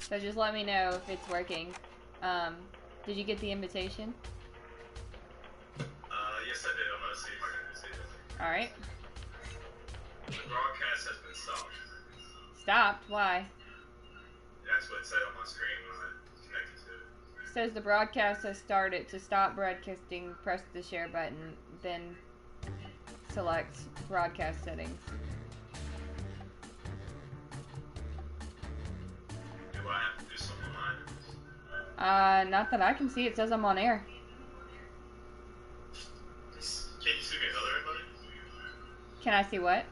So just let me know if it's working. Did you get the invitation? Yes, I did. I'm gonna see if I can see it. All right. The broadcast has been stopped. Stopped? Why? That's what it said on my screen when I connected to it. It says the broadcast has started. To stop broadcasting, press the share button, then select broadcast settings. Do I have to do something on mine? Not that I can see. It says I'm on air. Can you send me another invite? Can I see what?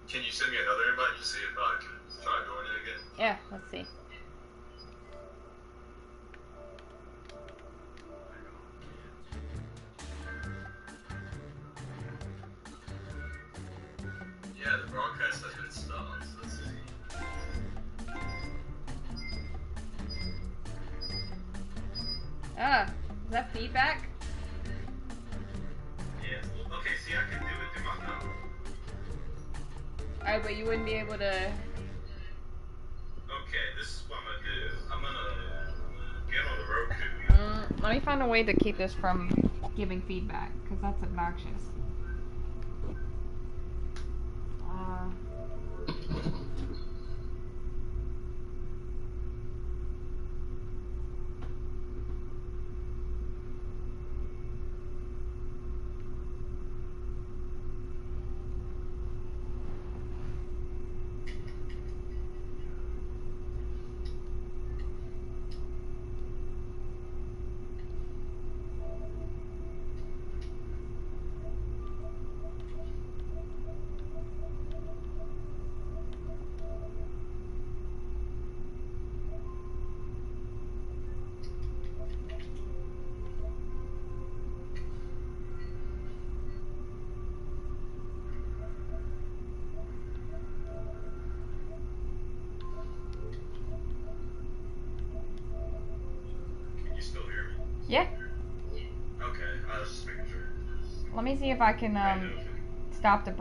Can you send me another invite to see if I can try doing it again? Yeah, let's see. Yeah, the broadcast has been stopped. So let's see. Is that feedback? Yeah. Okay, see, I can do it through my phone. Alright, but you wouldn't be able to... Okay, this is what I'm gonna do. I'm gonna get on the Roku. Let me find a way to keep this from giving feedback, because that's obnoxious. Can you still hear me? Yeah. Okay, I was just making sure. Let me see if I can, stop the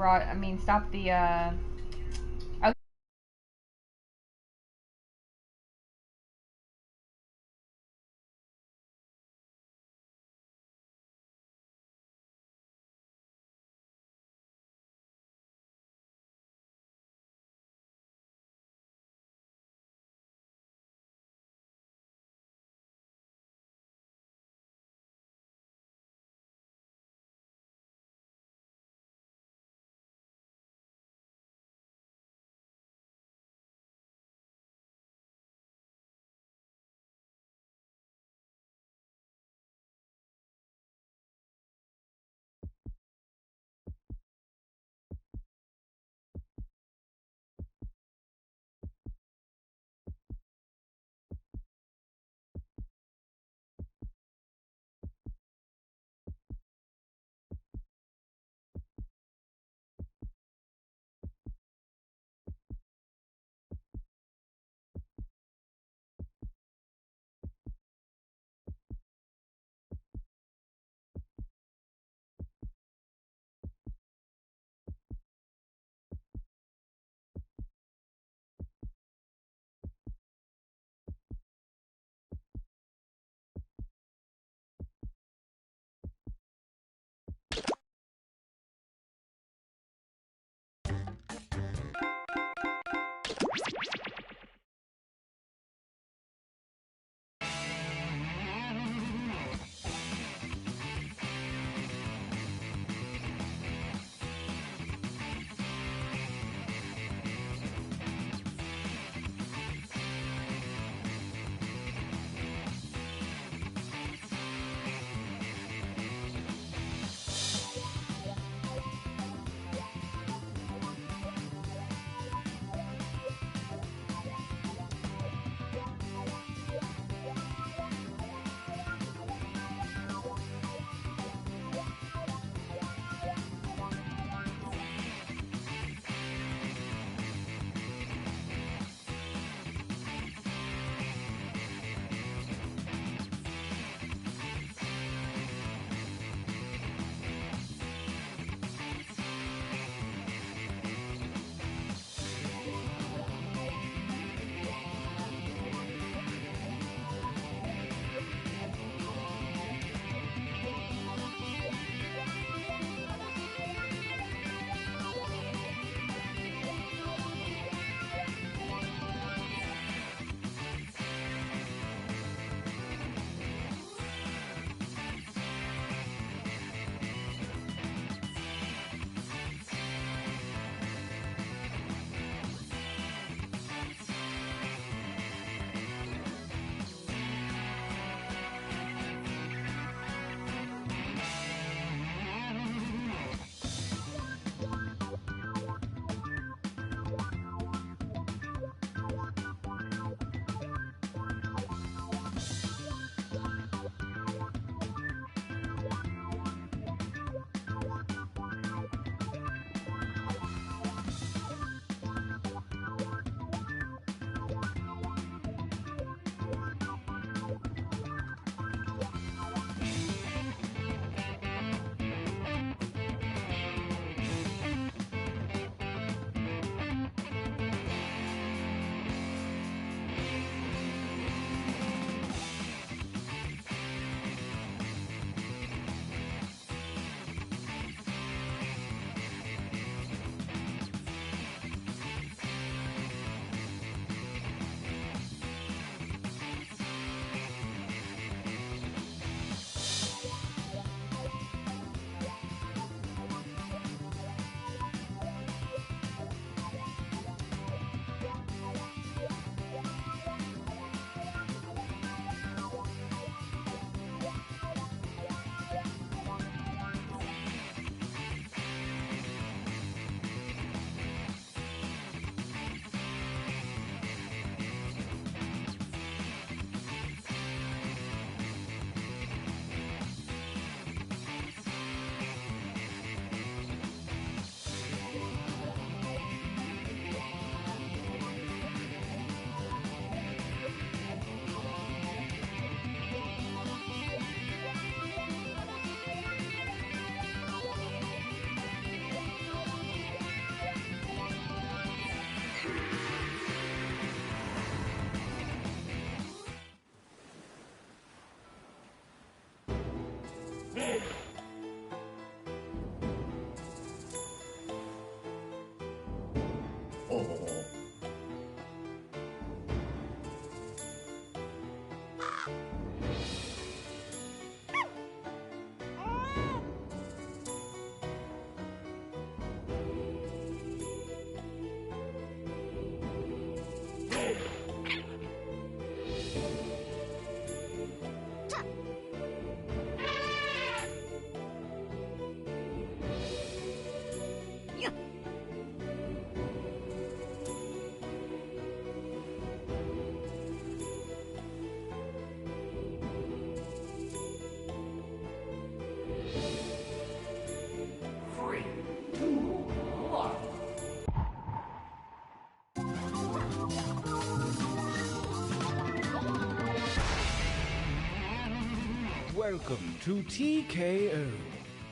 welcome to TKO.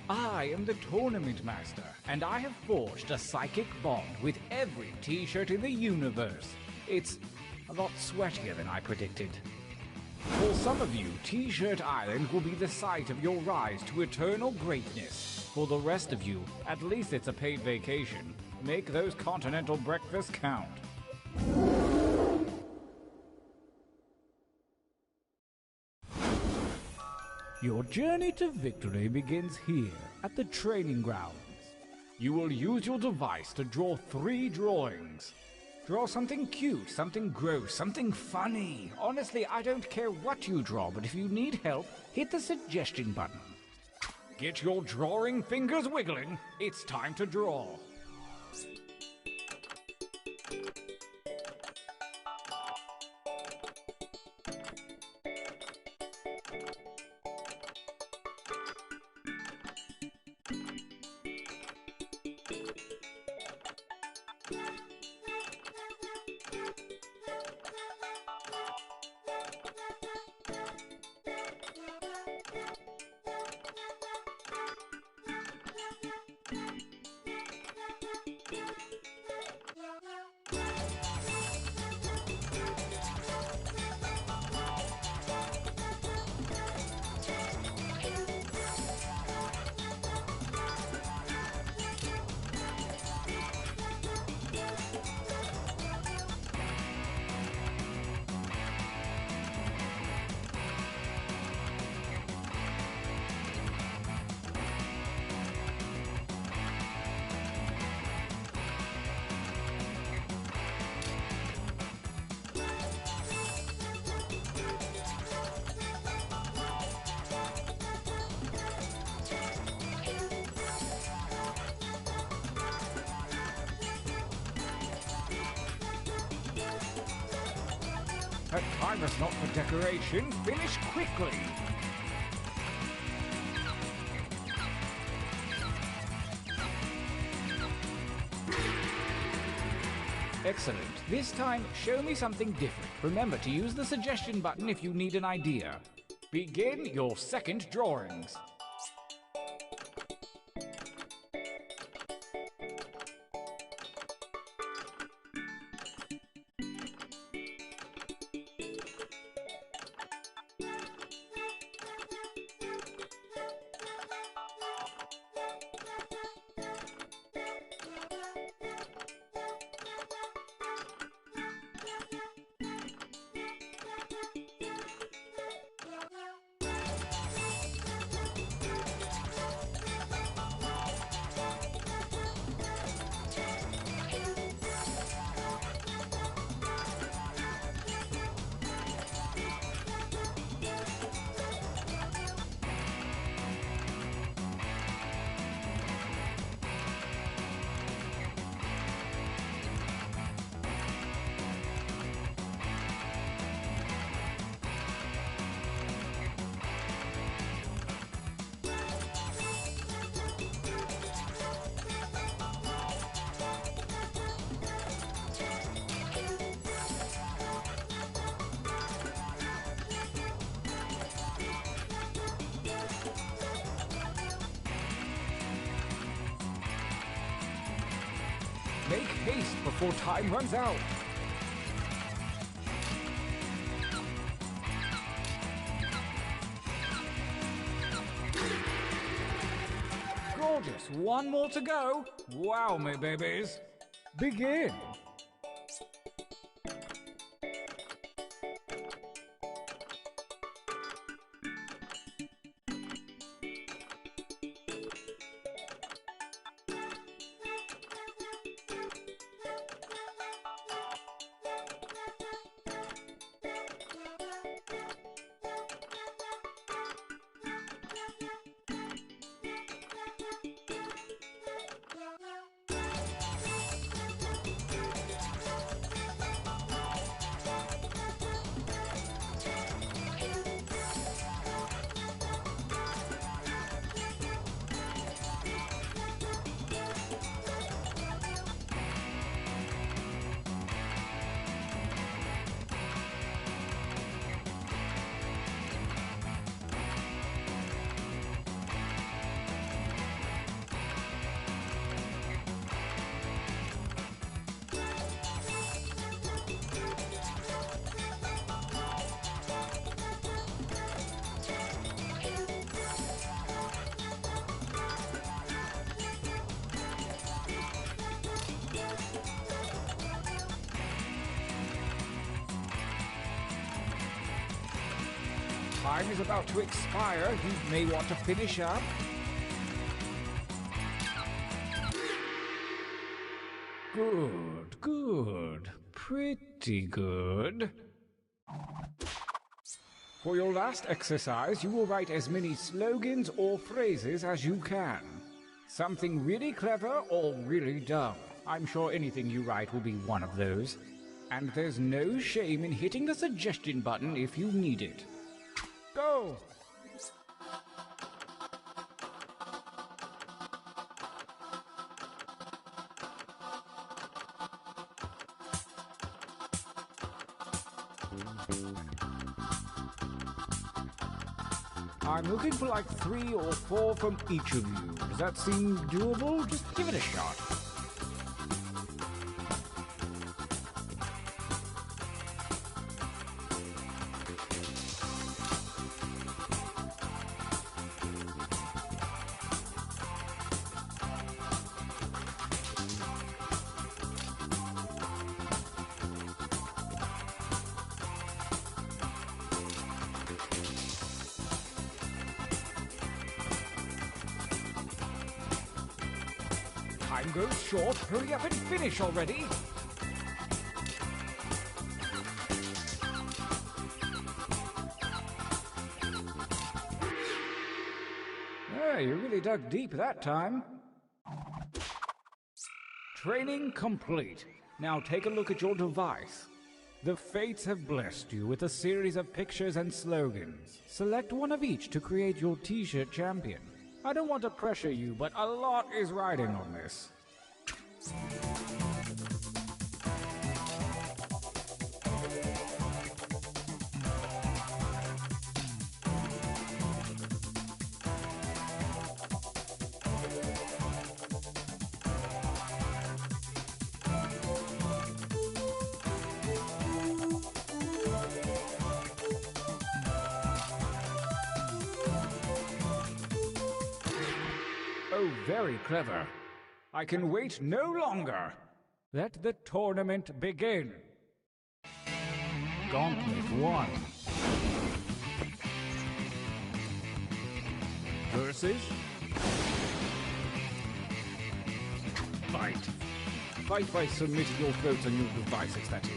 I am the Tournament Master, and I have forged a psychic bond with every t-shirt in the universe. It's a lot sweatier than I predicted. For some of you, T-Shirt Island will be the site of your rise to eternal greatness. For the rest of you, at least it's a paid vacation. Make those continental breakfasts count. Your journey to victory begins here, at the training grounds. You will use your device to draw 3 drawings. Draw something cute, something gross, something funny. Honestly, I don't care what you draw, but if you need help, hit the suggestion button. Get your drawing fingers wiggling. It's time to draw. That time is not for decoration. Finish quickly. Excellent. This time, show me something different. Remember to use the suggestion button if you need an idea. Begin your second drawings. Make haste before time runs out. Gorgeous. One more to go. Wow, me babies. Begin. time is about to expire. You may want to finish up. Good, good. Pretty good. For your last exercise, you will write as many slogans or phrases as you can. Something really clever or really dumb. I'm sure anything you write will be one of those. And there's no shame in hitting the suggestion button if you need it. Go! I'm looking for like 3 or 4 from each of you. Does that seem doable? Just give it a shot. Time goes short. Hurry up and finish already. You really dug deep that time. Training complete. Now take a look at your device. The fates have blessed you with a series of pictures and slogans. Select one of each to create your t-shirt champion. I don't want to pressure you, but a lot is riding on this. Oh, very clever. I can wait no longer. Let the tournament begin. Gauntlet 1. Versus... Fight. Fight by submitting your votes on your devices, that is.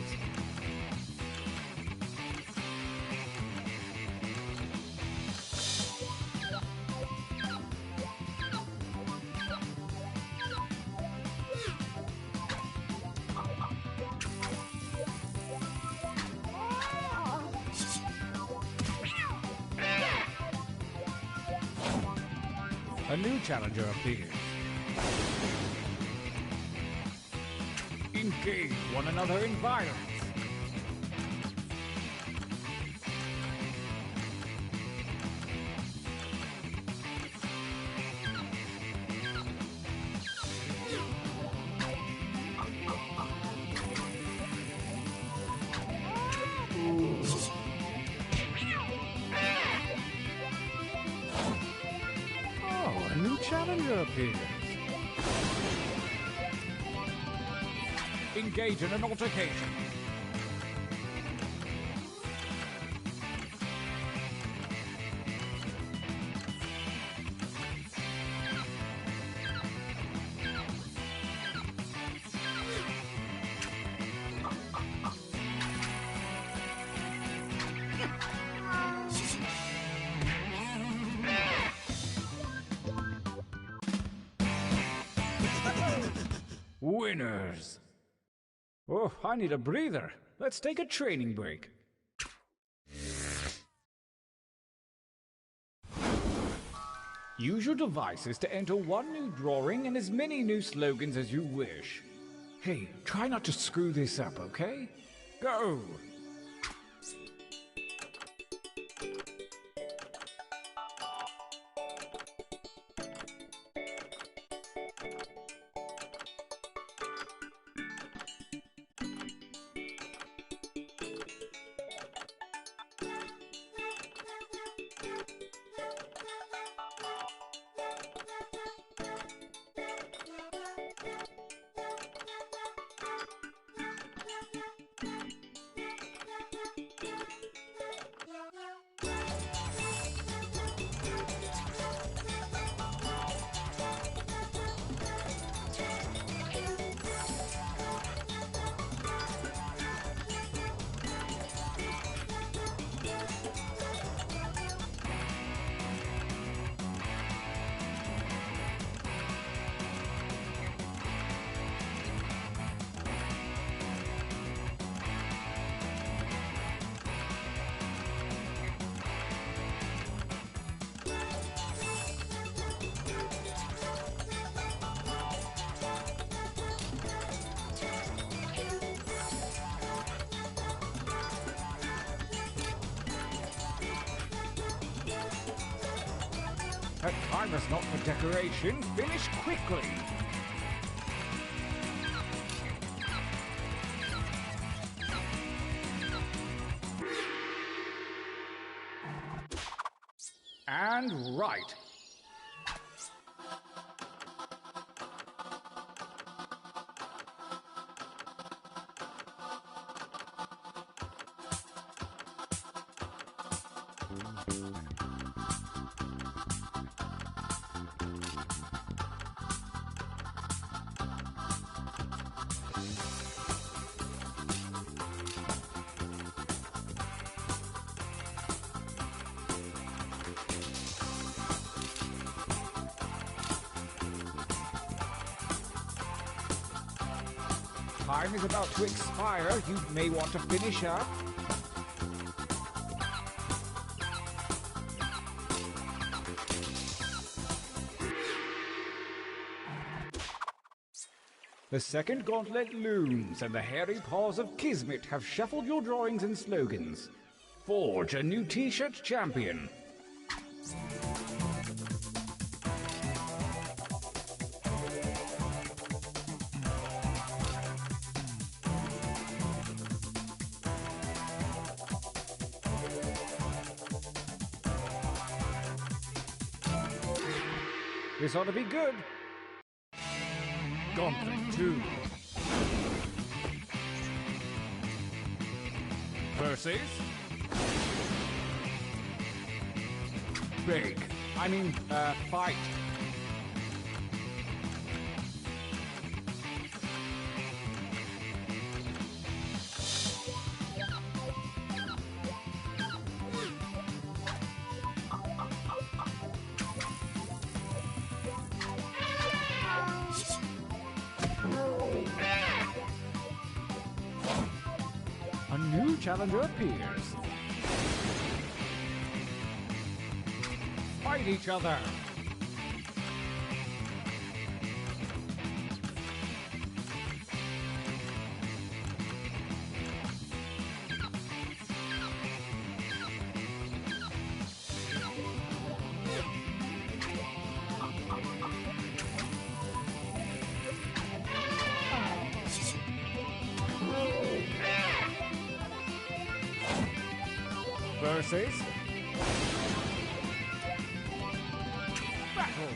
A new challenger appears. Engage one another in violence. A new challenger appears. Engage in an altercation. Winners! Oh, I need a breather. Let's take a training break. Use your devices to enter one new drawing and as many new slogans as you wish. Hey, try not to screw this up, okay? Go! time is not for decoration. Finish quickly. And right. Time is about to expire. You may want to finish up. The second gauntlet looms, and the hairy paws of Kismet have shuffled your drawings and slogans. Forge a new T-shirt champion. This ought to be good. Gauntlet 2. Versus... fight. A new challenger appears. Fight each other. Versus battle.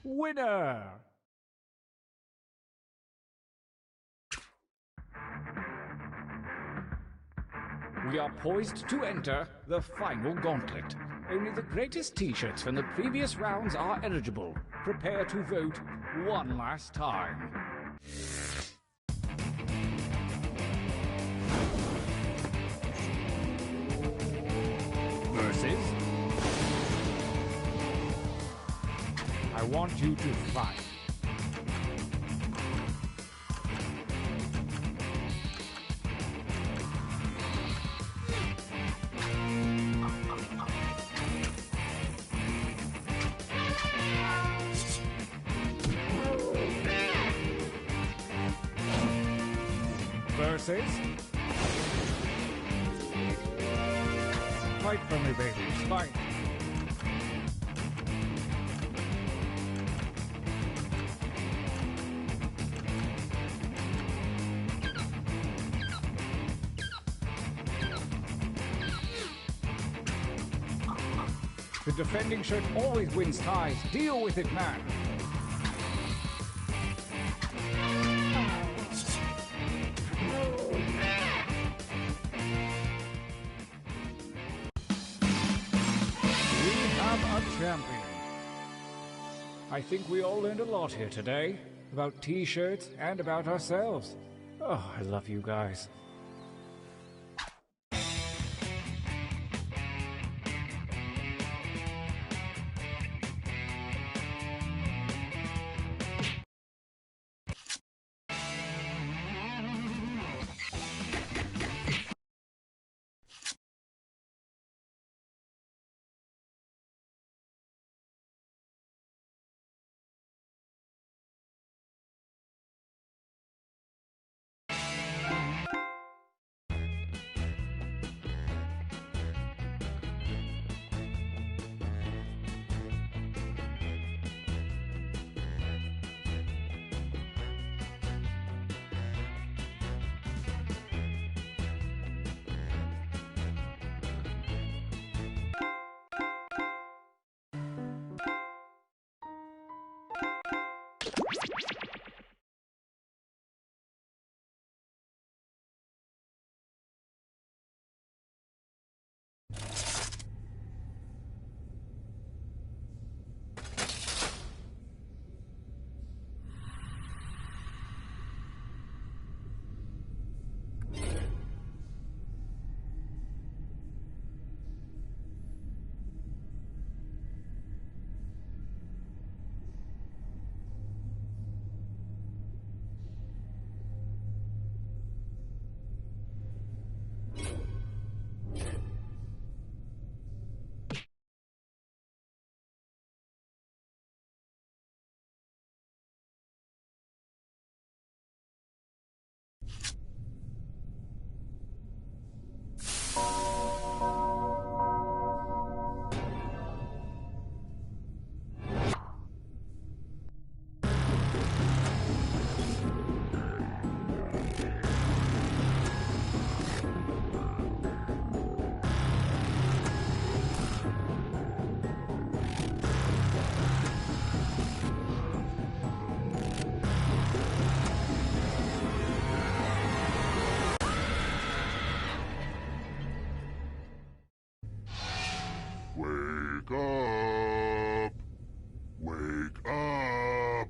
Winner! We are poised to enter the final gauntlet. Only the greatest T-shirts from the previous rounds are eligible. Prepare to vote one last time. Versus... I want you to fight. Versus... Fight for me, babies. Fight. The defending shirt always wins ties. Deal with it, man. We have a champion. I think we all learned a lot here today. About T-shirts and about ourselves. Oh, I love you guys. Wake up! Wake up!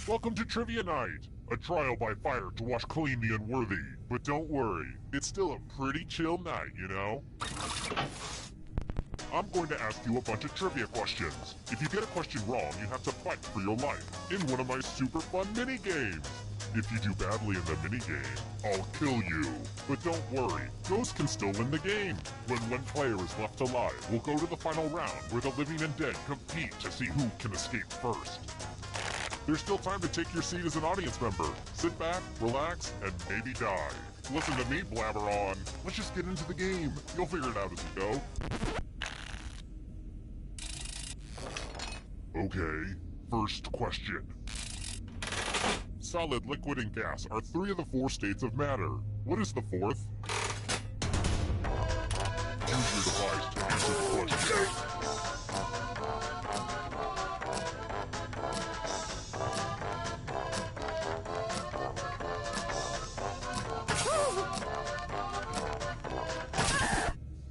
Welcome to Trivia Night! A trial by fire to wash clean the unworthy. But don't worry, it's still a pretty chill night, you know? I'm going to ask you a bunch of trivia questions. If you get a question wrong, you have to fight for your life in one of my super fun mini-games. If you do badly in the minigame, I'll kill you. But don't worry, ghosts can still win the game. When one player is left alive, we'll go to the final round where the living and dead compete to see who can escape first. There's still time to take your seat as an audience member. Sit back, relax, and maybe die. Listen to me blabber on. Let's just get into the game. You'll figure it out as we go. Okay, first question. Solid, liquid, and gas are 3 of the 4 states of matter. What is the 4th? Use your device to answer the question.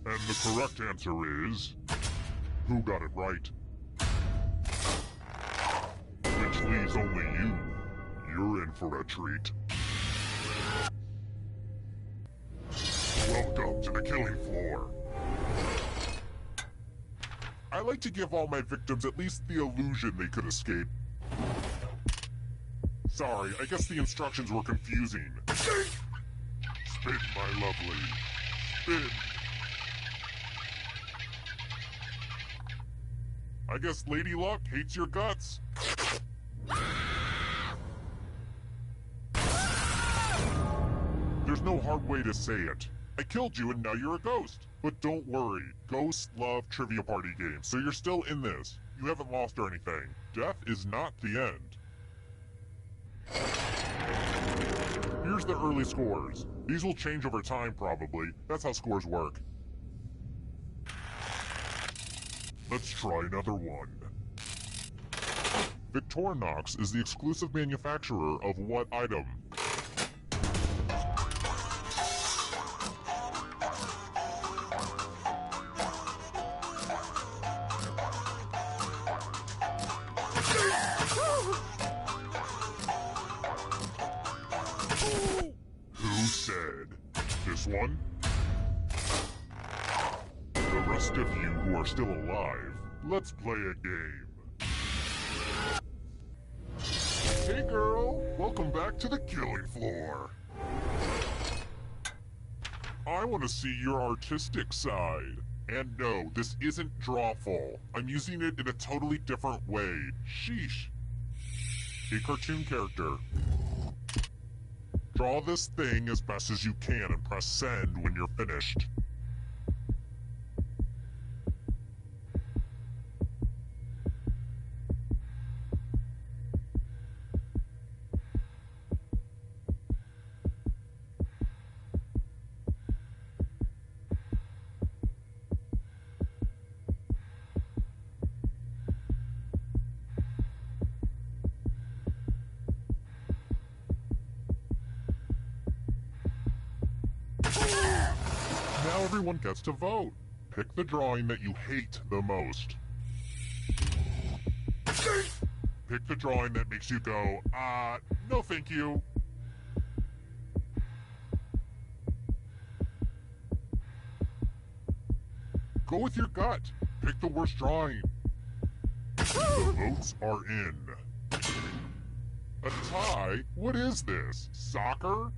And the correct answer is... Who got it right? Which leaves only you. You're in for a treat. Welcome to the killing floor. I like to give all my victims at least the illusion they could escape. Sorry, I guess the instructions were confusing. Spin, my lovely. Spin. I guess Lady Luck hates your guts. There's no hard way to say it. I killed you and now you're a ghost. But don't worry, ghosts love trivia party games, so you're still in this. You haven't lost or anything. Death is not the end. Here's the early scores. These will change over time probably. That's how scores work. Let's try another one. Victorinox is the exclusive manufacturer of what item? Who said? This one? The rest of you who are still alive, let's play a game. Hey girl, welcome back to the killing floor. I want to see your artistic side. And no, this isn't drawful. I'm using it in a totally different way. Sheesh. A cartoon character. Draw this thing as best as you can and press send when you're finished. everyone gets to vote. Pick the drawing that you hate the most. Pick the drawing that makes you go, no thank you. Go with your gut. Pick the worst drawing. The votes are in. A tie? What is this? Soccer?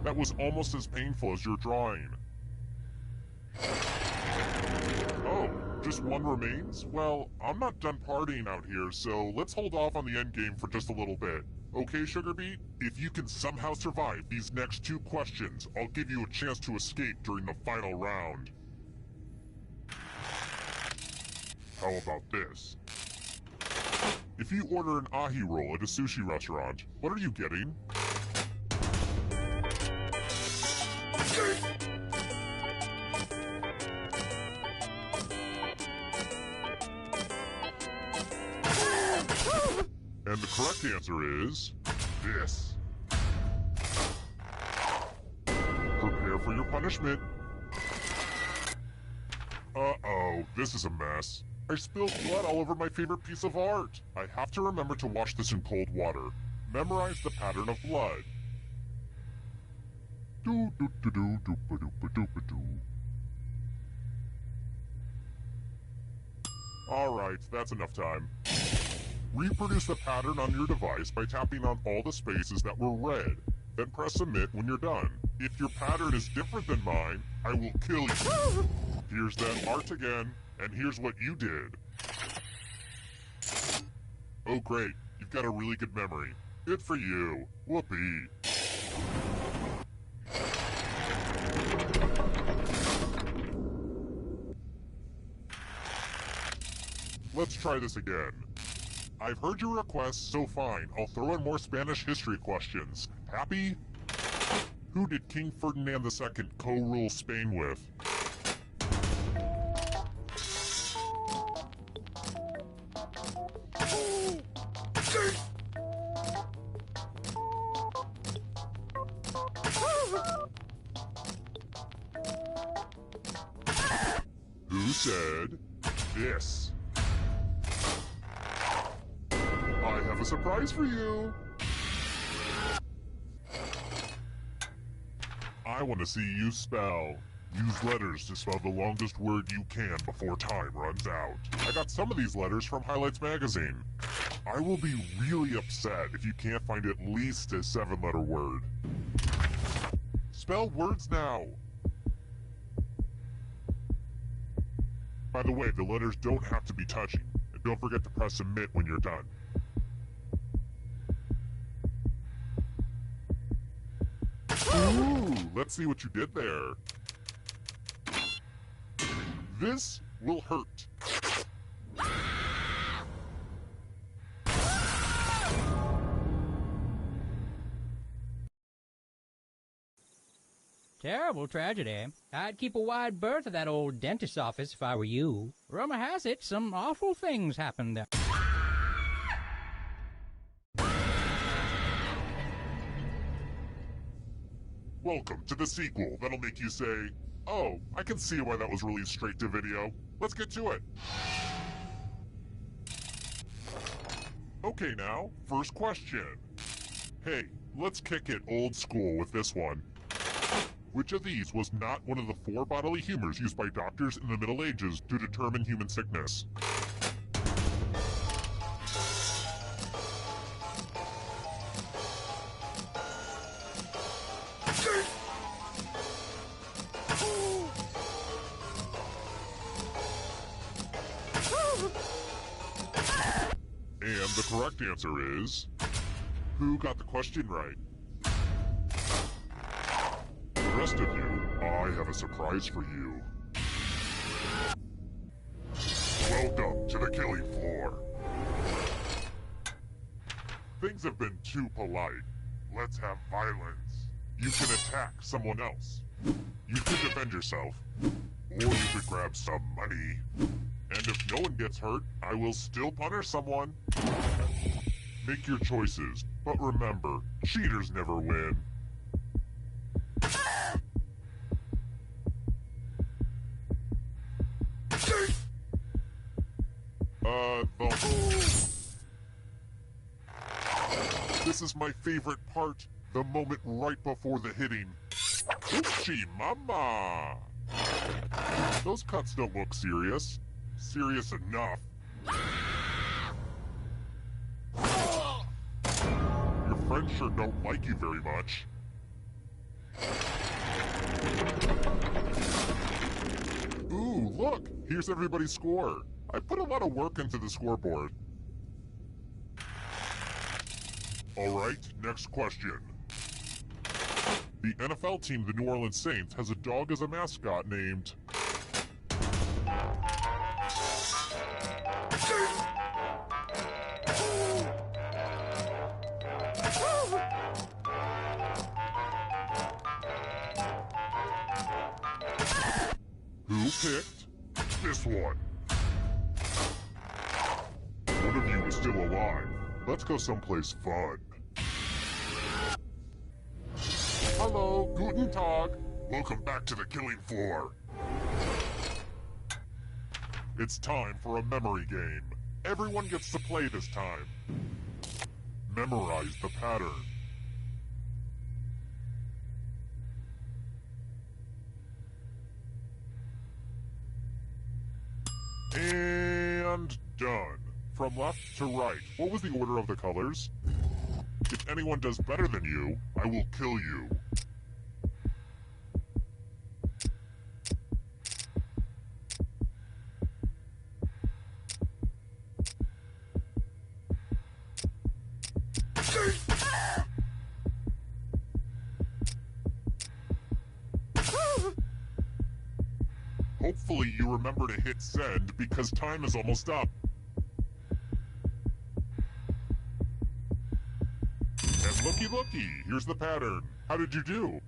That was almost as painful as your drawing. Oh, just one remains? Well, I'm not done partying out here, so let's hold off on the endgame for just a little bit. Okay, Sugarbeet? If you can somehow survive these next 2 questions, I'll give you a chance to escape during the final round. How about this? If you order an ahi roll at a sushi restaurant, what are you getting? And the correct answer is this. Prepare for your punishment. Uh-oh, this is a mess. I spilled blood all over my favorite piece of art. I have to remember to wash this in cold water. Memorize the pattern of blood. Alright, that's enough time. Reproduce the pattern on your device by tapping on all the spaces that were red. Then press submit when you're done. If your pattern is different than mine, I will kill you. Here's that art again, and here's what you did. Oh great, you've got a really good memory. Good for you. Whoopee. Let's try this again. I've heard your request, so fine. I'll throw in more Spanish history questions. Happy? Who did King Ferdinand II co-rule Spain with? Who said this? I have a surprise for you. I want to see you spell. Use letters to spell the longest word you can before time runs out. I got some of these letters from Highlights magazine. I will be really upset if you can't find at least a 7-letter word. Spell words now. By the way, the letters don't have to be touching. And don't forget to press submit when you're done. Ooh, let's see what you did there. This will hurt. Terrible tragedy. I'd keep a wide berth of that old dentist's office if I were you. Rumor has it some awful things happened there. Welcome to the sequel that'll make you say, oh, I can see why that was released straight to video. Let's get to it. Okay now, first question. Hey, let's kick it old school with this one. Which of these was not one of the 4 bodily humors used by doctors in the Middle Ages to determine human sickness? And the correct answer is... Who got the question right? The rest of you, I have a surprise for you. Welcome to the killing floor. Things have been too polite. Let's have violence. You can attack someone else. You can defend yourself. Or you could grab some money. And if no one gets hurt, I will still punish someone. Make your choices, but remember, cheaters never win. This is my favorite part, the moment right before the hitting. Oopsie mama! Those cuts don't look serious. Serious enough. Your friends sure don't like you very much. Ooh, look! Here's everybody's score. I put a lot of work into the scoreboard. Alright, next question. The NFL team, the New Orleans Saints, has a dog as a mascot named... Who picked this one? One of you is still alive. Let's go someplace fun. Hello, guten Tag. Welcome back to the killing floor. It's time for a memory game. Everyone gets to play this time. Memorize the pattern. And done. From left to right, what was the order of the colors? If anyone does better than you, I will kill you. Hopefully you remember to hit send because time is almost up. And looky, here's the pattern. How did you do?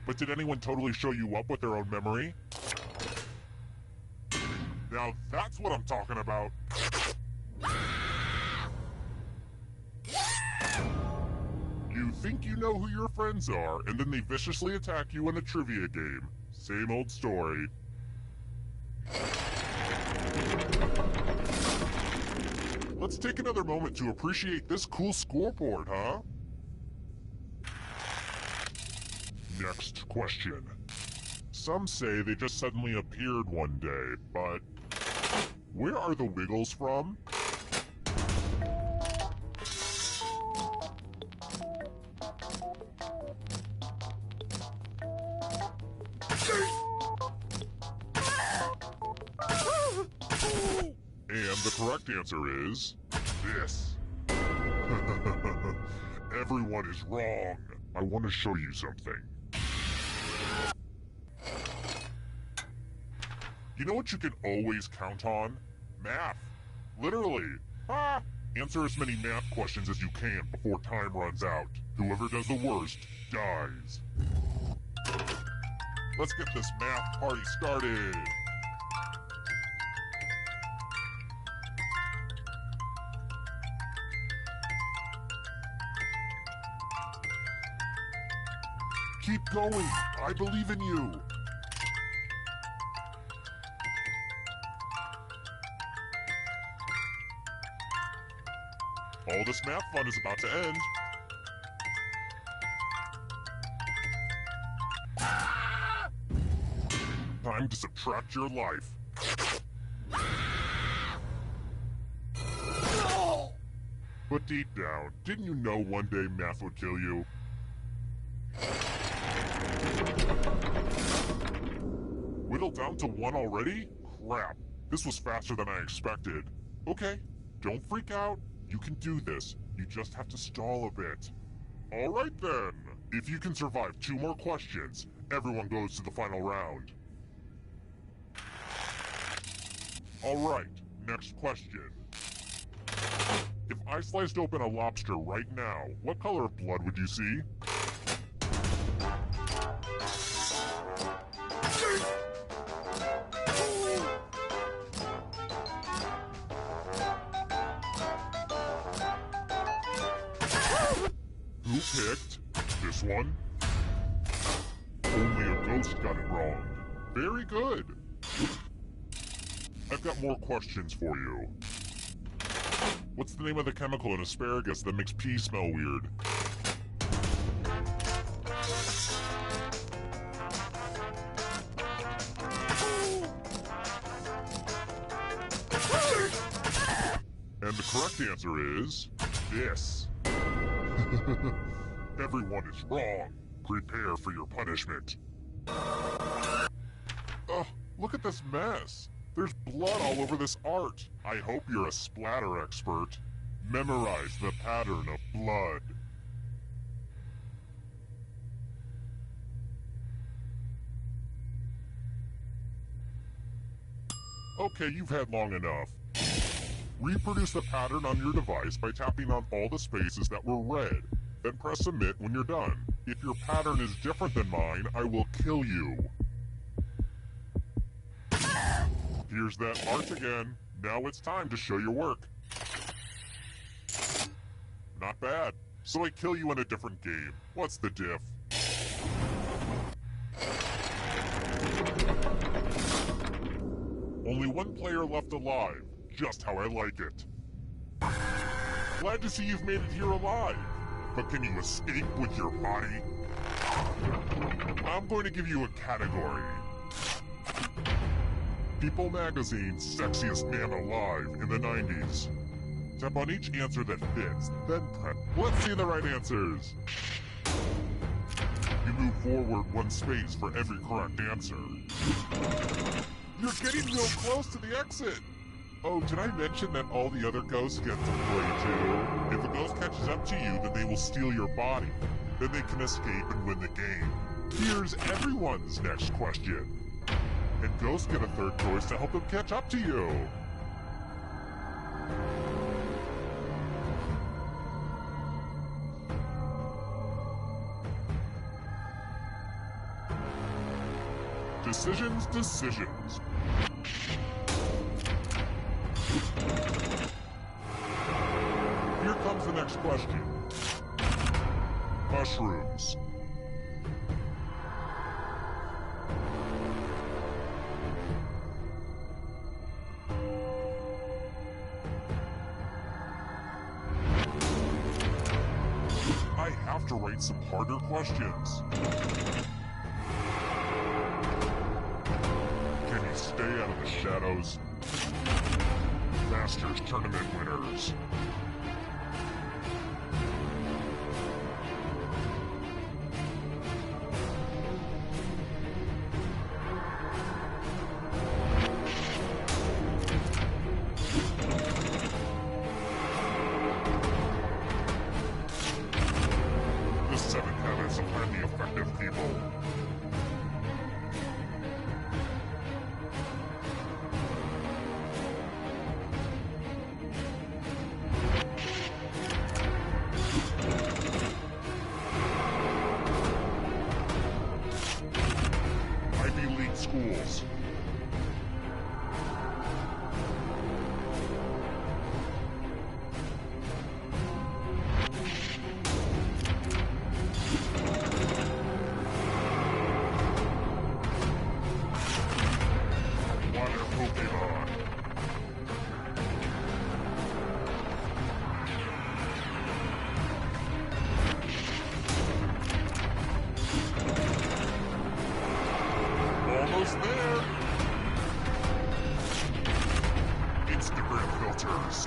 But did anyone totally show you up with their own memory? Now that's what I'm talking about. You think you know who your friends are, and then they viciously attack you in a trivia game. Same old story. Let's take another moment to appreciate this cool scoreboard, huh? Next question. Some say they just suddenly appeared one day, but where are the Wiggles from? And the correct answer is this. Everyone is wrong. I want to show you something. You know what you can always count on? Math. Literally. Ah! Answer as many math questions as you can before time runs out. Whoever does the worst dies. Let's get this math party started. Keep going. I believe in you. All this math fun is about to end. Time to subtract your life. But deep down, didn't you know one day math would kill you? Whittled down to 1 already? Crap. This was faster than I expected. Okay, don't freak out. You can do this. You just have to stall a bit. Alright then. If you can survive 2 more questions, everyone goes to the final round. Alright, next question. If I sliced open a lobster right now, what color of blood would you see? picked this one. Only a ghost got it wrong. Very good. I've got more questions for you. What's the name of the chemical in asparagus that makes pee smell weird? And the correct answer is this. Everyone is wrong. Prepare for your punishment. Ugh, look at this mess. There's blood all over this art. I hope you're a splatter expert. Memorize the pattern of blood. Okay, you've had long enough. Reproduce the pattern on your device by tapping on all the spaces that were red. Then press submit when you're done. If your pattern is different than mine, I will kill you. Here's that art again. Now it's time to show your work. Not bad. So I kill you in a different game. What's the diff? Only one player left alive. Just how I like it. Glad to see you've made it here alive. But can you escape with your body? I'm going to give you a category. People Magazine's Sexiest Man Alive in the 90s. Tap on each answer that fits, then press. Let's see the right answers. You move forward one space for every correct answer. You're getting real close to the exit. Oh, did I mention that all the other ghosts get to play too? If a ghost catches up to you, then they will steal your body. Then they can escape and win the game. Here's everyone's next question. And ghosts get a third choice to help them catch up to you. Decisions, decisions. Here comes the next question. Mushrooms. I have to write some harder questions. Can you stay out of the shadows? Masters Tournament winners. The seven habits of highly effective people. Schools. Water Pokemon. Almost there. Instagram filters.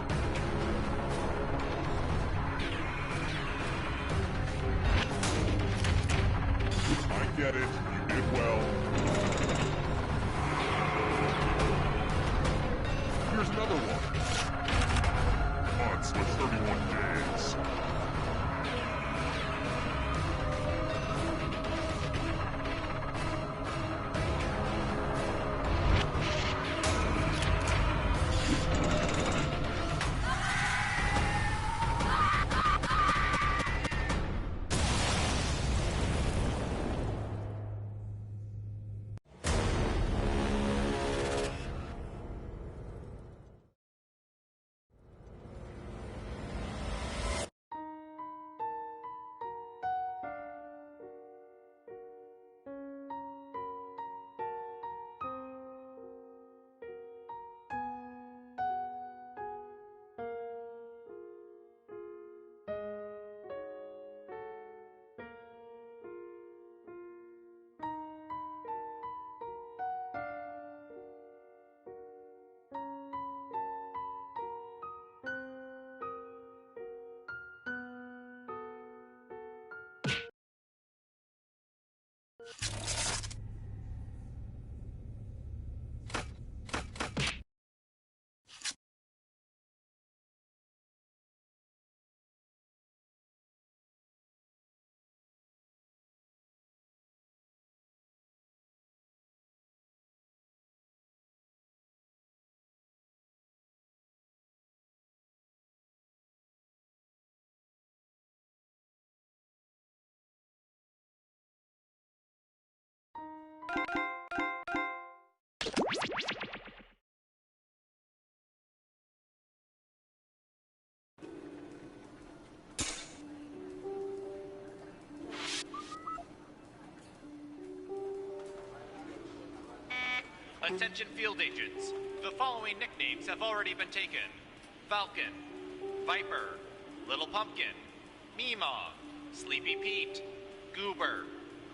I get it. You did well. Here's another one. Months with 31 days. Attention field agents. The following nicknames have already been taken. Falcon, Viper, Little Pumpkin, Meemaw, Sleepy Pete, Goober,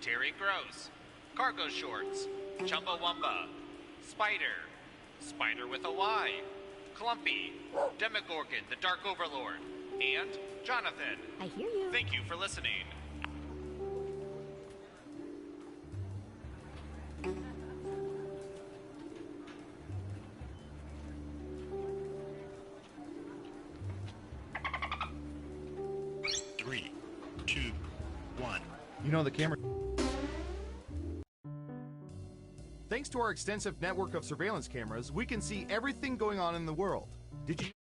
Terry Gross, Cargo Shorts, Chumbawamba, Spider, Spider with a Y, Clumpy, Demogorgon, the Dark Overlord, and Jonathan. I hear you. Thank you for listening. Three, two, one. You know the camera. Thanks to our extensive network of surveillance cameras, we can see everything going on in the world. Did you know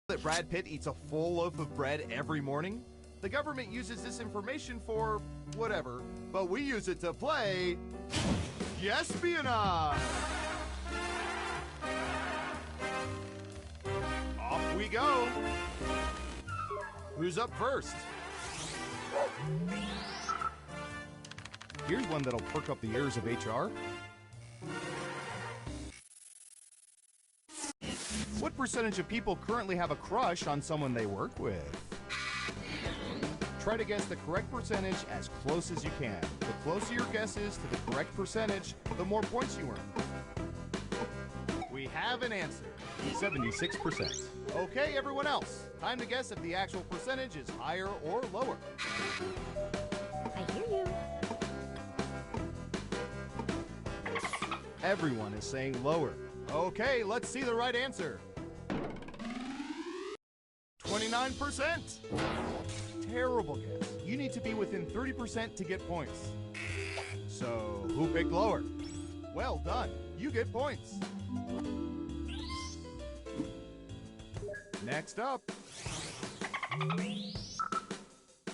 that Brad Pitt eats a full loaf of bread every morning? The government uses this information for whatever, but we use it to play espionage. Off we go. Who's up first? Here's one that'll perk up the ears of HR. What percentage of people currently have a crush on someone they work with? Try to guess the correct percentage as close as you can. The closer your guess is to the correct percentage, the more points you earn. We have an answer. 76%. Okay, everyone else. Time to guess if the actual percentage is higher or lower. I hear you. Everyone is saying lower. Okay, let's see the right answer. 29%. Terrible guess. You need to be within 30% to get points. So, who picked lower? Well done. You get points. Next up.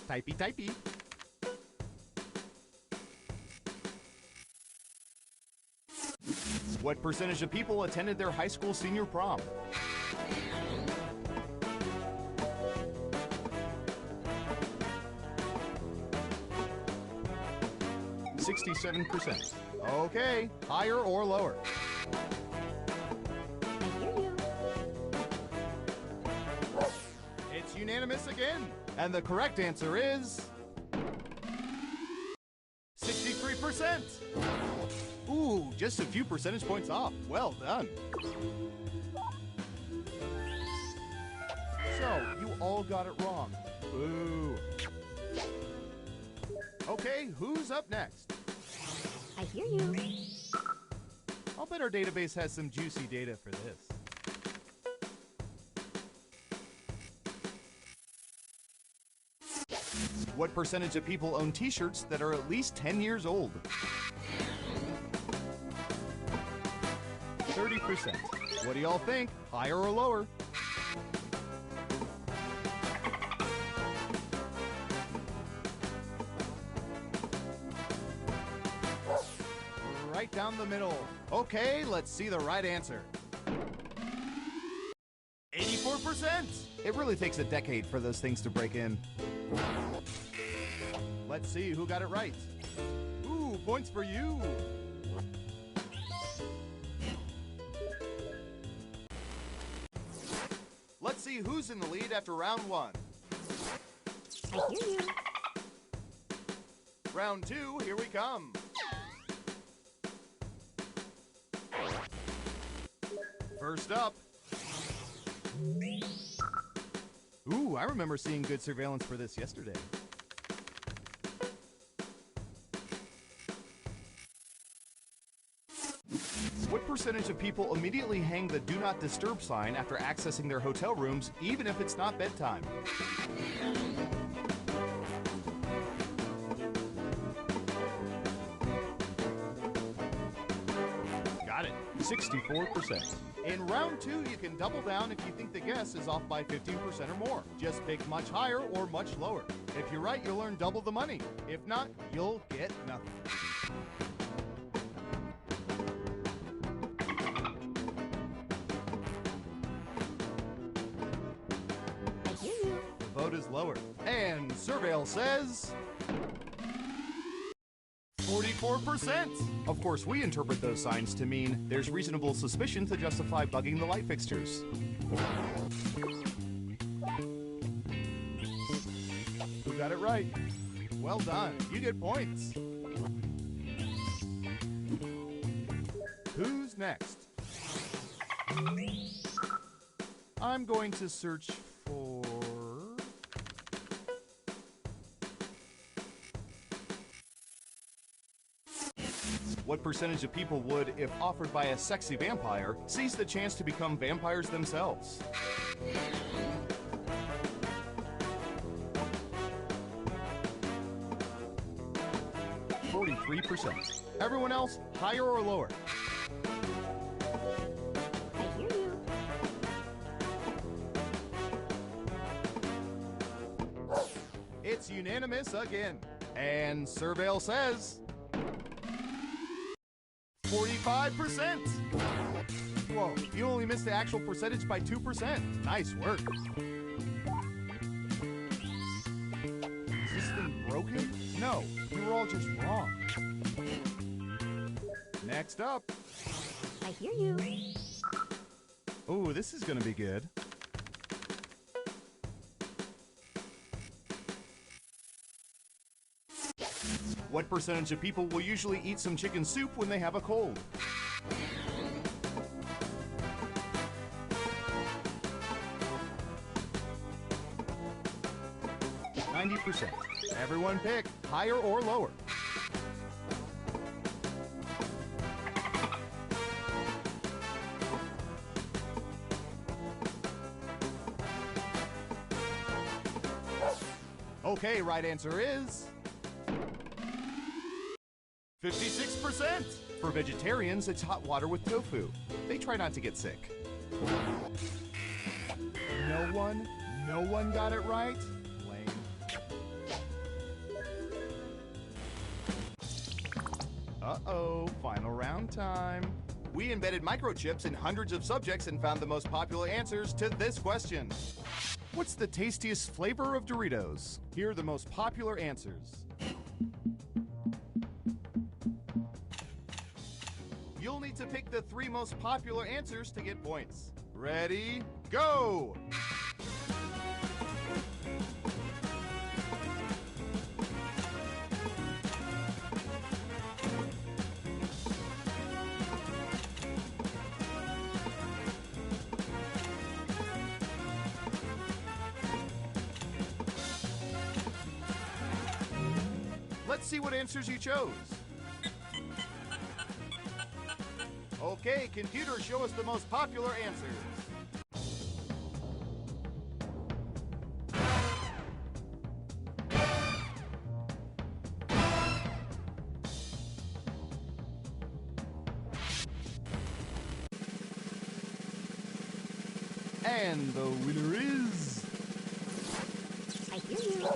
Typey, typey. What percentage of people attended their high school senior prom? %. Okay, higher or lower? I hear you. It's unanimous again. And the correct answer is 63%. Ooh, just a few percentage points off. Well done. So, you all got it wrong. Boo. Okay, who's up next? I hear you. I'll bet our database has some juicy data for this. What percentage of people own t-shirts that are at least 10 years old? 30%. What do y'all think? Higher or lower? Right down the middle. Okay, let's see the right answer. 84%. It really takes a decade for those things to break in. Let's see who got it right. Ooh, points for you. Let's see who's in the lead after round one. I hear you. Round two, here we come. First up. Ooh, I remember seeing good surveillance for this yesterday. What percentage of people immediately hang the Do Not Disturb sign after accessing their hotel rooms, even if it's not bedtime? Got it. 64%. In round 2, you can double down if you think the guess is off by 15% or more. Just pick much higher or much lower. If you're right, you'll earn double the money. If not, you'll get nothing. I hear you. The vote is lower. And Surveil says 44%. Of course, we interpret those signs to mean there's reasonable suspicion to justify bugging the light fixtures. Who got it right? Well done. You get points. Who's next? I'm going to search for... What percentage of people would, if offered by a sexy vampire, seize the chance to become vampires themselves? %. Everyone else, higher or lower? I hear you. It's unanimous again. And Surveil says 45%. Whoa, you only missed the actual percentage by 2%. Nice work. Is this thing broken? No, you were all just wrong. Next up. I hear you. Ooh, this is gonna be good. What percentage of people will usually eat some chicken soup when they have a cold? %. Everyone pick higher or lower. Okay, right answer is 56%. For vegetarians, it's hot water with tofu. They try not to get sick. No one got it right? Lame. Uh-oh, final round time. We embedded microchips in hundreds of subjects and found the most popular answers to this question. What's the tastiest flavor of Doritos? Here are the most popular answers. You'll need to pick the 3 most popular answers to get points. Ready, go! Let's see what answers you chose. Okay, computer, show us the most popular answers. And the winner is... I hear you.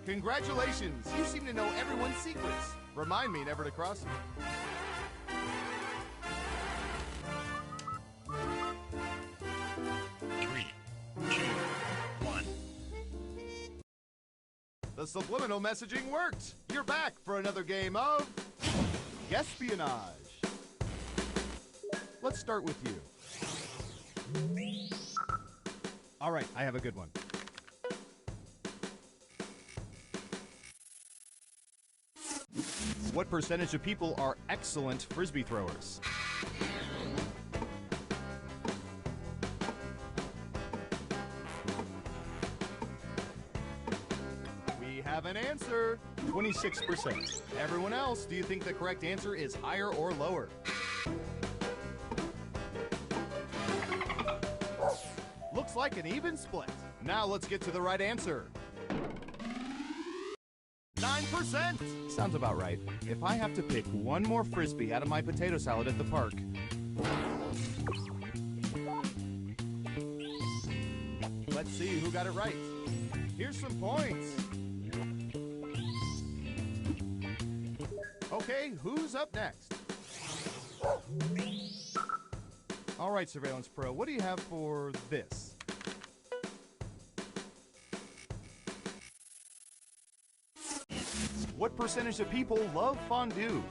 Congratulations! You seem to know everyone's secrets. Remind me never to cross you. 3, 2, 1. The subliminal messaging worked. You're back for another game of Espionage. Let's start with you. All right, I have a good one. What percentage of people are excellent frisbee throwers? We have an answer. 26%. Everyone else, do you think the correct answer is higher or lower? Looks like an even split. Now let's get to the right answer. 9%! Sounds about right. If I have to pick one more frisbee out of my potato salad at the park... Let's see who got it right. Here's some points. Okay, who's up next? All right, Surveillance Pro, what do you have for this? What percentage of people love fondue?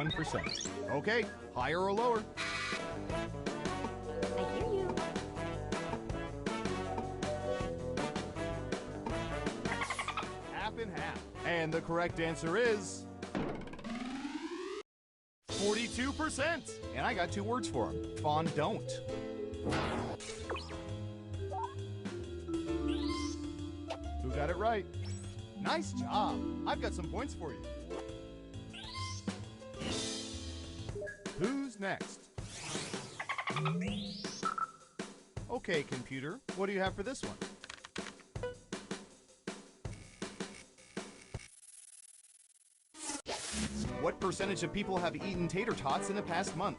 %. Okay, higher or lower? I hear you. Half and half. And the correct answer is 42%. And I got two words for him. Fondant. Who got it right? Nice job. I've got some points for you. Who's next? Okay, computer, what do you have for this one? What percentage of people have eaten tater tots in the past month?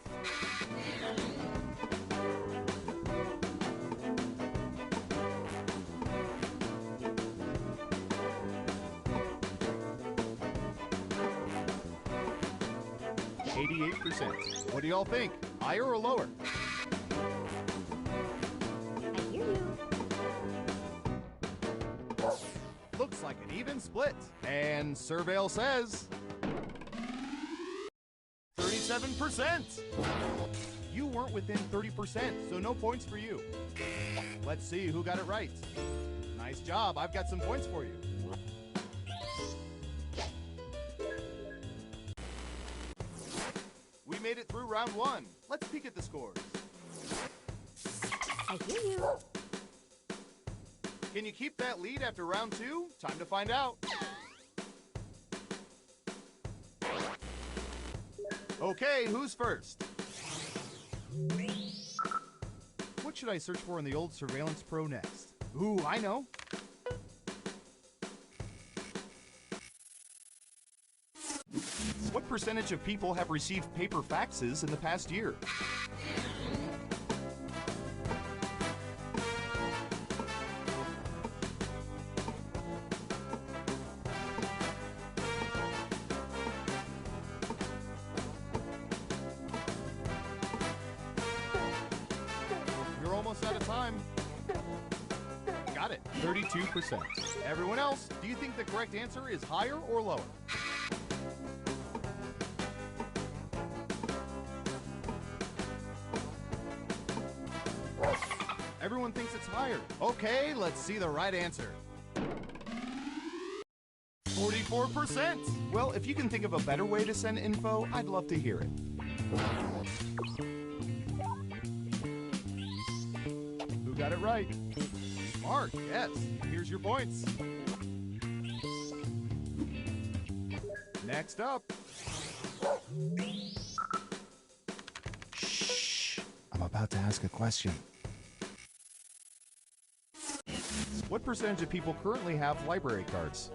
%. What do y'all think? Higher or lower? I hear you. Looks like an even split. And Surveil says 37%. You weren't within 30%, so no points for you. Let's see who got it right. Nice job. I've got some points for you. We made it through round one. Let's peek at the scores. I hear you. Can you keep that lead after round two? Time to find out. Okay, who's first? What should I search for in the old Surveillance Pro next? Ooh, I know. What percentage of people have received paper faxes in the past year? You're almost out of time. Got it, 32%. Everyone else, do you think the correct answer is higher or lower? Everyone thinks it's higher. Okay, let's see the right answer. 44%. Well, if you can think of a better way to send info, I'd love to hear it. Who got it right? Smart, yes. Here's your points. Next up. Shh. I'm about to ask a question. What percentage of people currently have library cards?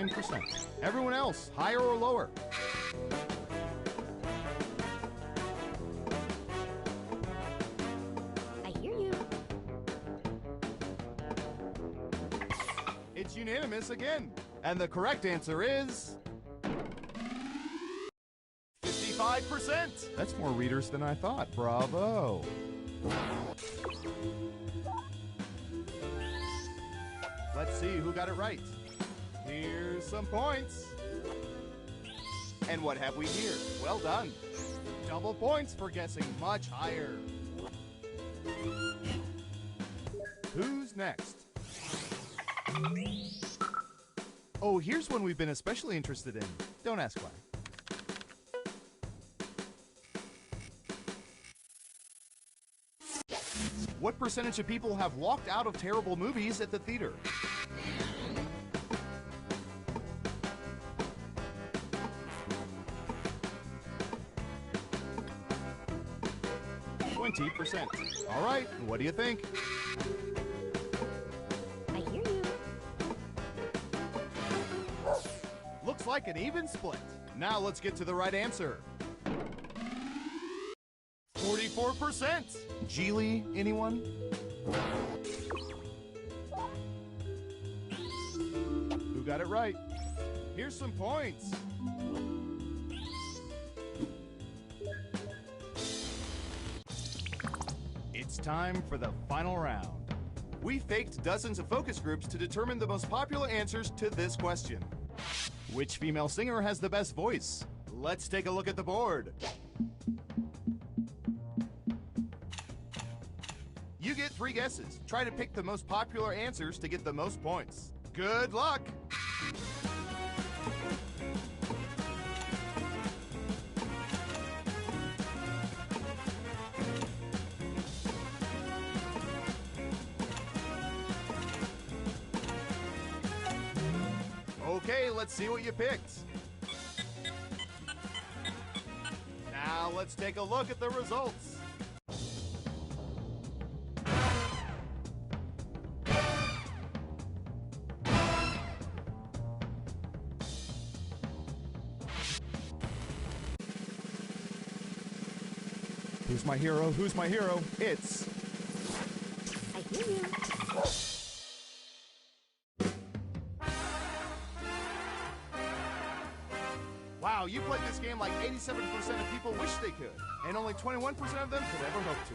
%. Everyone else, higher or lower? I hear you. It's unanimous again. And the correct answer is 55%. That's more readers than I thought. Bravo. Let's see who got it right. Here's some points. And what have we here? Well done. Double points for guessing much higher. Who's next? Oh, here's one we've been especially interested in. Don't ask why. What percentage of people have walked out of terrible movies at the theater? %. All right, what do you think? I hear you. Looks like an even split. Now let's get to the right answer. 44%. Geely, anyone? Who got it right? Here's some points. It's time for the final round. We faked dozens of focus groups to determine the most popular answers to this question. Which female singer has the best voice? Let's take a look at the board. You get 3 guesses. Try to pick the most popular answers to get the most points. Good luck! Okay, let's see what you picked. Now let's take a look at the results. Who's my hero? Who's my hero? It's... I hear you. Wow, you played this game like 87% of people wish they could, and only 21% of them could ever hope to.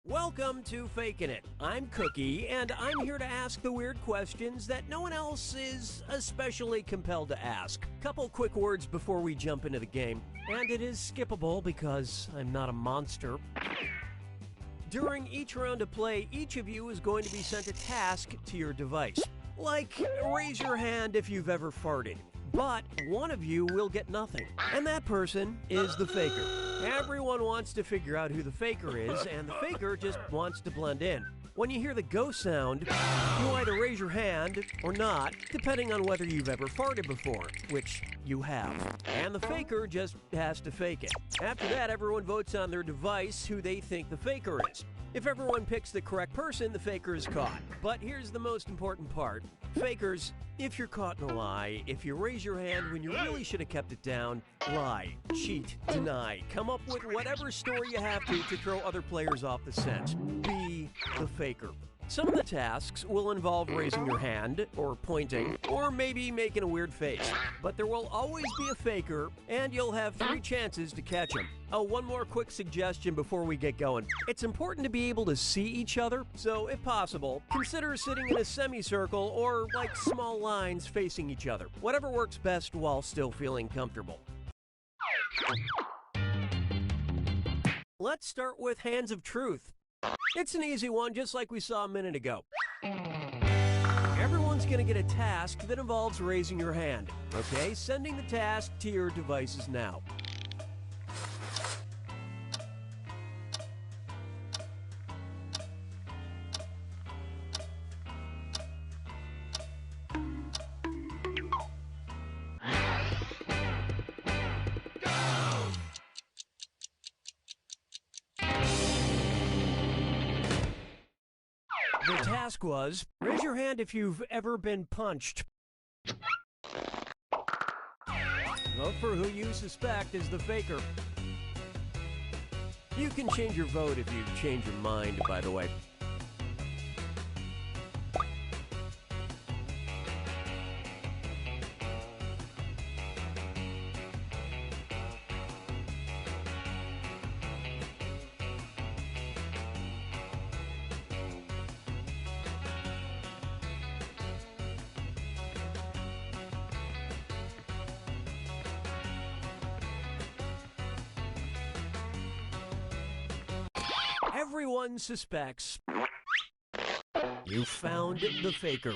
Welcome to Fakin' It. I'm Cookie, and I'm here to ask the weird questions that no one else is especially compelled to ask. Couple quick words before we jump into the game, and it is skippable because I'm not a monster. During each round of play, each of you is going to be sent a task to your device. Like, raise your hand if you've ever farted. But one of you will get nothing, and that person is the faker. Everyone wants to figure out who the faker is, and the faker just wants to blend in. When you hear the go sound, you either raise your hand or not, depending on whether you've ever farted before, which you have. And the faker just has to fake it. After that, everyone votes on their device who they think the faker is. If everyone picks the correct person, the faker is caught. But here's the most important part. Fakers, if you're caught in a lie, if you raise your hand when you really should have kept it down, lie, cheat, deny, come up with whatever story you have to throw other players off the scent. Be the faker. Some of the tasks will involve raising your hand, or pointing, or maybe making a weird face. But there will always be a faker, and you'll have 3 chances to catch him. Oh, one more quick suggestion before we get going. It's important to be able to see each other, so if possible, consider sitting in a semicircle or like small lines facing each other. Whatever works best while still feeling comfortable. Let's start with Hands of Truth. It's an easy one, just like we saw a minute ago. Everyone's going to get a task that involves raising your hand. Okay, sending the task to your devices now. The task was, raise your hand if you've ever been punched. Vote for who you suspect is the faker. You can change your vote if you change your mind, by the way. Everyone suspects you found the faker.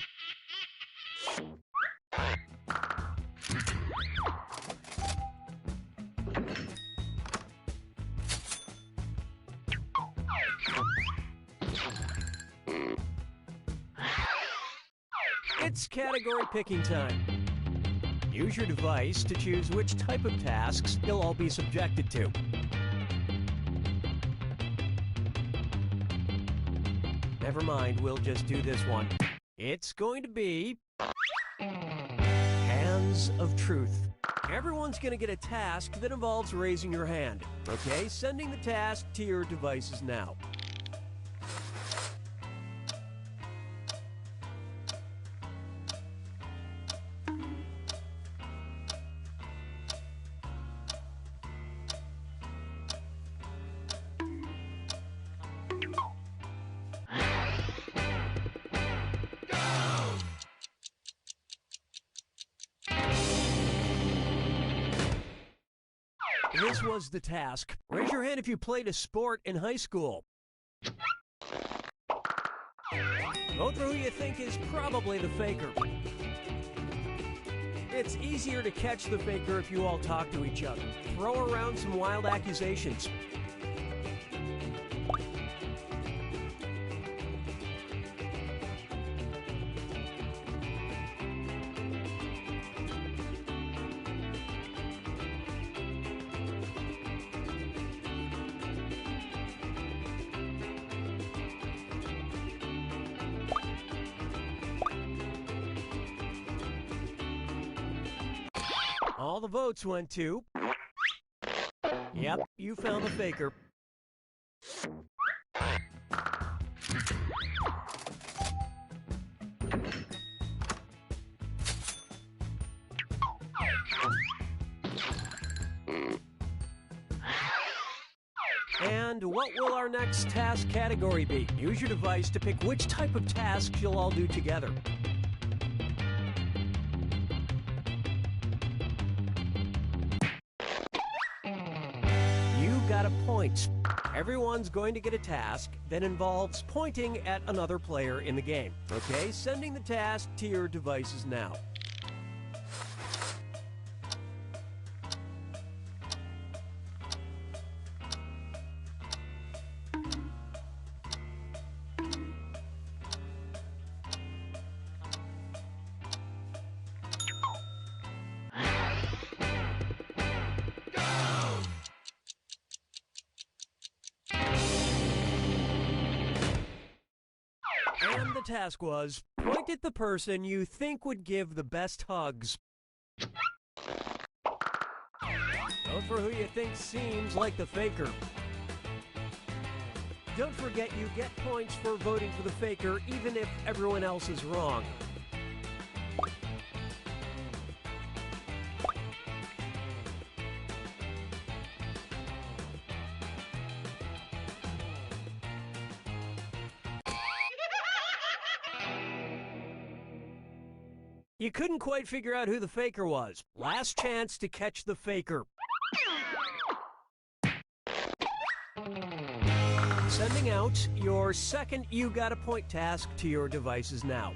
It's category picking time. Use your device to choose which type of tasks you'll all be subjected to. Never mind, we'll just do this one. It's going to be Hands of Truth. Everyone's going to get a task that involves raising your hand. Okay, sending the task to your devices now. This was the task. Raise your hand if you played a sport in high school. Vote for who you think is probably the faker. It's easier to catch the faker if you all talk to each other. Throw around some wild accusations. All the votes went to... Yep, you found the faker. And what will our next task category be? Use your device to pick which type of tasks you'll all do together. Got a point. Everyone's going to get a task that involves pointing at another player in the game. Okay, sending the task to your devices now. And the task was, point at the person you think would give the best hugs. Vote for who you think seems like the faker. Don't forget you get points for voting for the faker even if everyone else is wrong. You couldn't quite figure out who the faker was. Last chance to catch the faker. Sending out your second You Got a Point task to your devices now.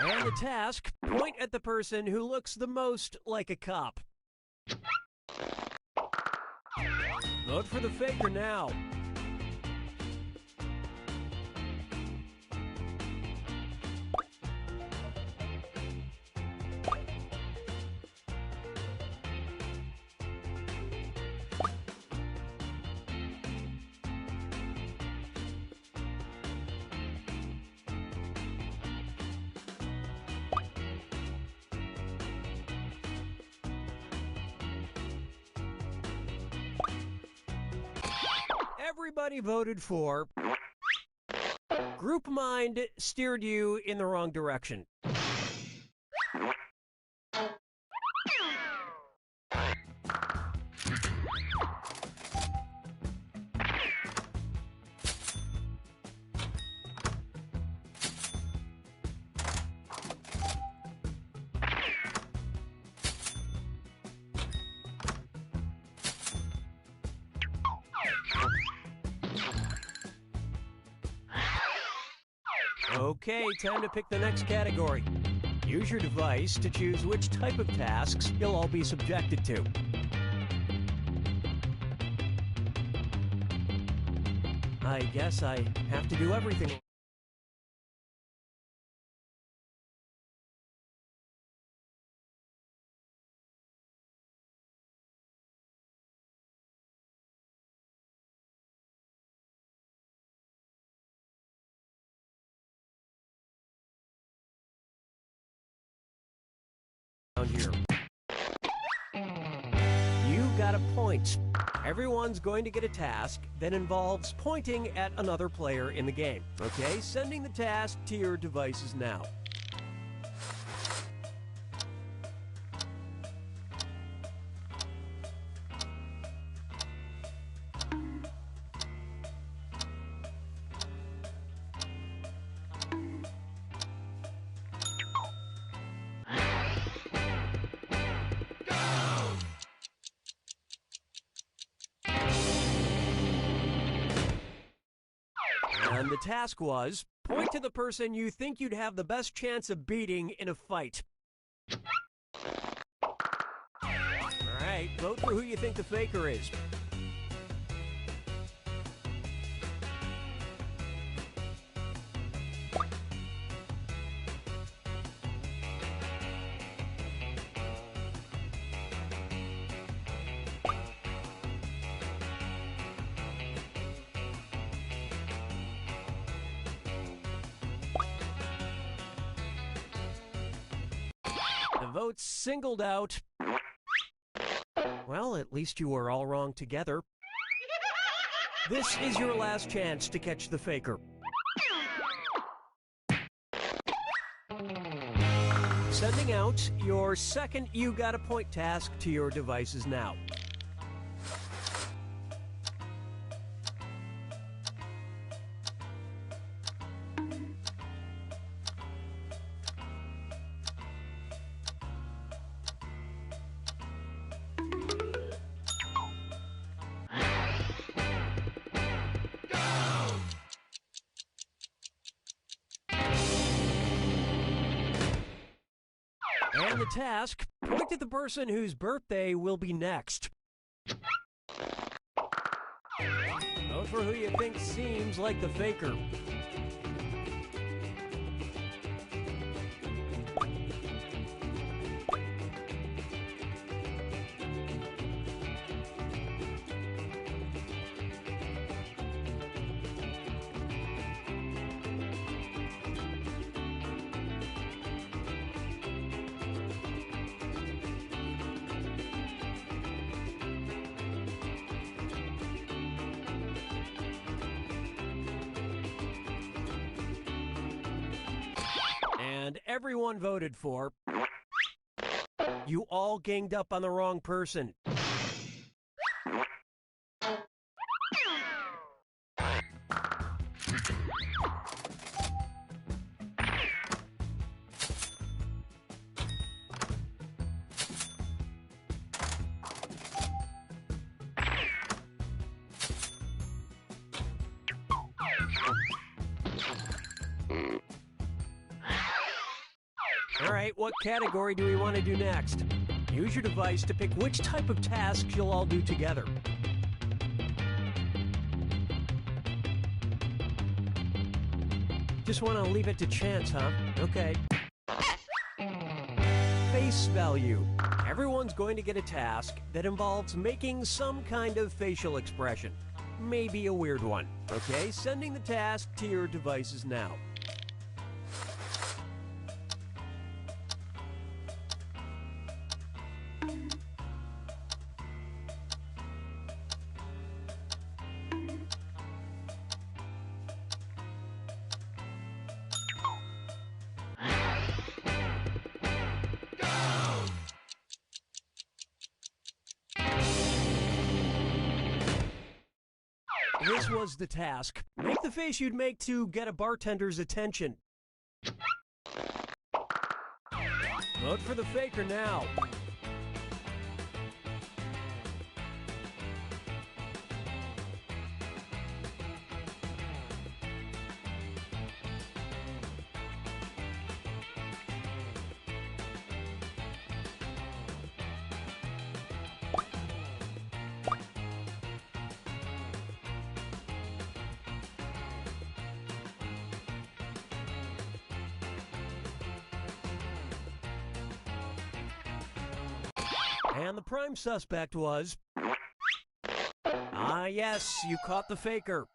And the task, point at the person who looks the most like a cop. Vote for the faker now. Everybody voted for. Group Mind steered you in the wrong direction. Okay, time to pick the next category. Use your device to choose which type of tasks you'll all be subjected to. I guess I have to do everything. Here. You got a point. Everyone's going to get a task that involves pointing at another player in the game. Okay, sending the task to your devices now. And the task was, point to the person you think you'd have the best chance of beating in a fight. Alright, vote for who you think the faker is. The votes singled out. Well, at least you were all wrong together. This is your last chance to catch the faker. Sending out your second You Got a Point task to your devices now. And the task, Point to the person whose birthday will be next. Vote for who you think seems like the faker. And everyone voted for. You all ganged up on the wrong person. All right, what category do we want to do next? Use your device to pick which type of tasks you'll all do together. Just want to leave it to chance, huh? Okay. Face value. Everyone's going to get a task that involves making some kind of facial expression. Maybe a weird one. Okay, sending the task to your devices now. This was the task. Make the face you'd make to get a bartender's attention. Vote for the faker now. And the prime suspect was... Ah, yes, you caught the faker.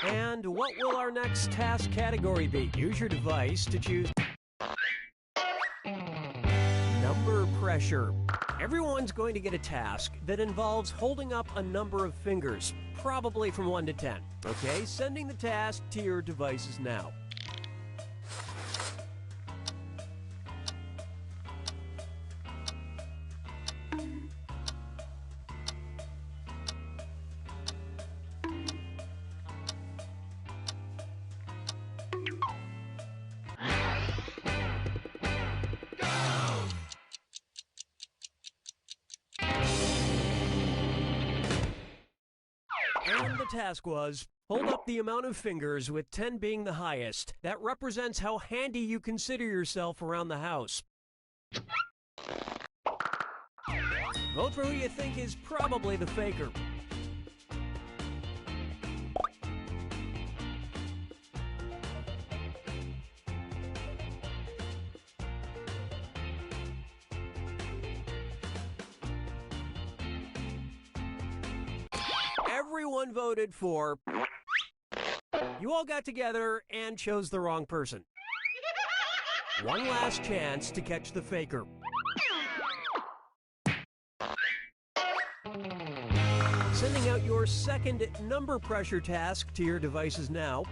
And what will our next task category be? Use your device to choose number pressure. Everyone's going to get a task that involves holding up a number of fingers, probably from 1 to 10. Okay, sending the task to your devices now. And the task was, hold up the amount of fingers, with 10 being the highest. That represents how handy you consider yourself around the house. Vote for who you think is probably the faker. Everyone voted for... You all got together and chose the wrong person. One last chance to catch the faker. Sending out your second number pressure task to your devices now.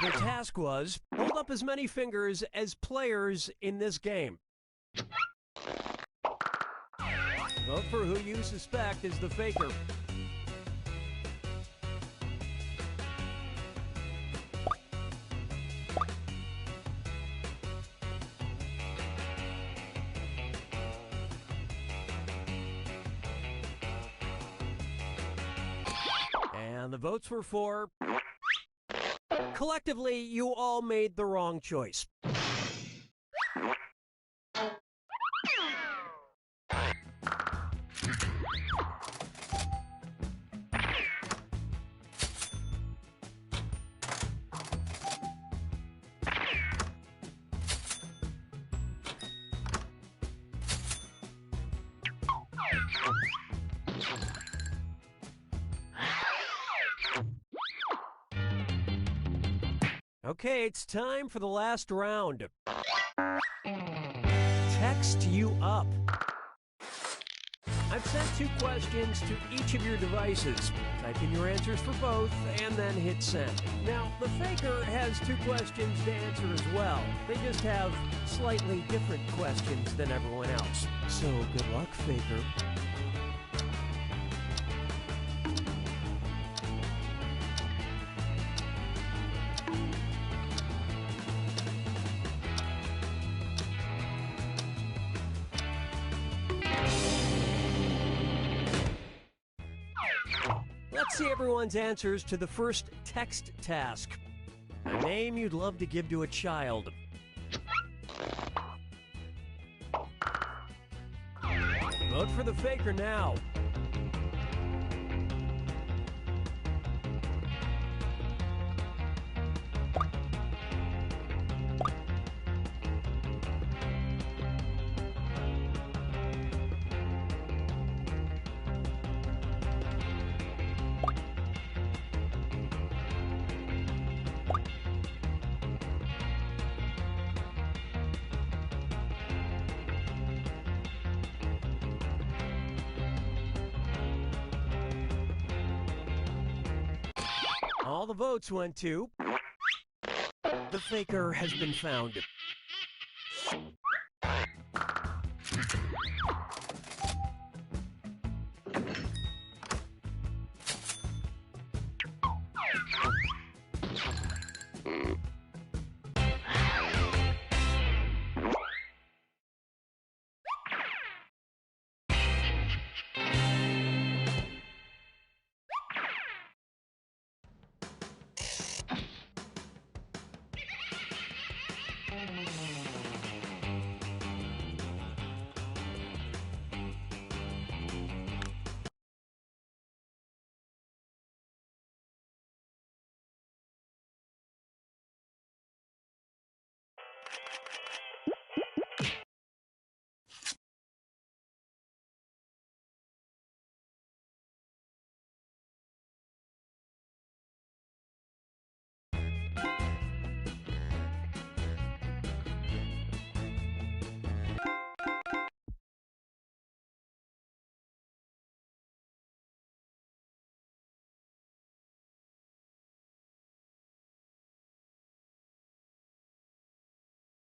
The task was, hold up as many fingers as players in this game. Vote for who you suspect is the faker. And the votes were for... Collectively, you all made the wrong choice. Okay, it's time for the last round. Text you up. I've sent 2 questions to each of your devices. Type in your answers for both and then hit send. Now, the faker has 2 questions to answer as well. They just have slightly different questions than everyone else. So, good luck, faker. Let's see everyone's answers to the first text task. A name you'd love to give to a child. Vote for the faker now. All the votes went to... The faker has been found.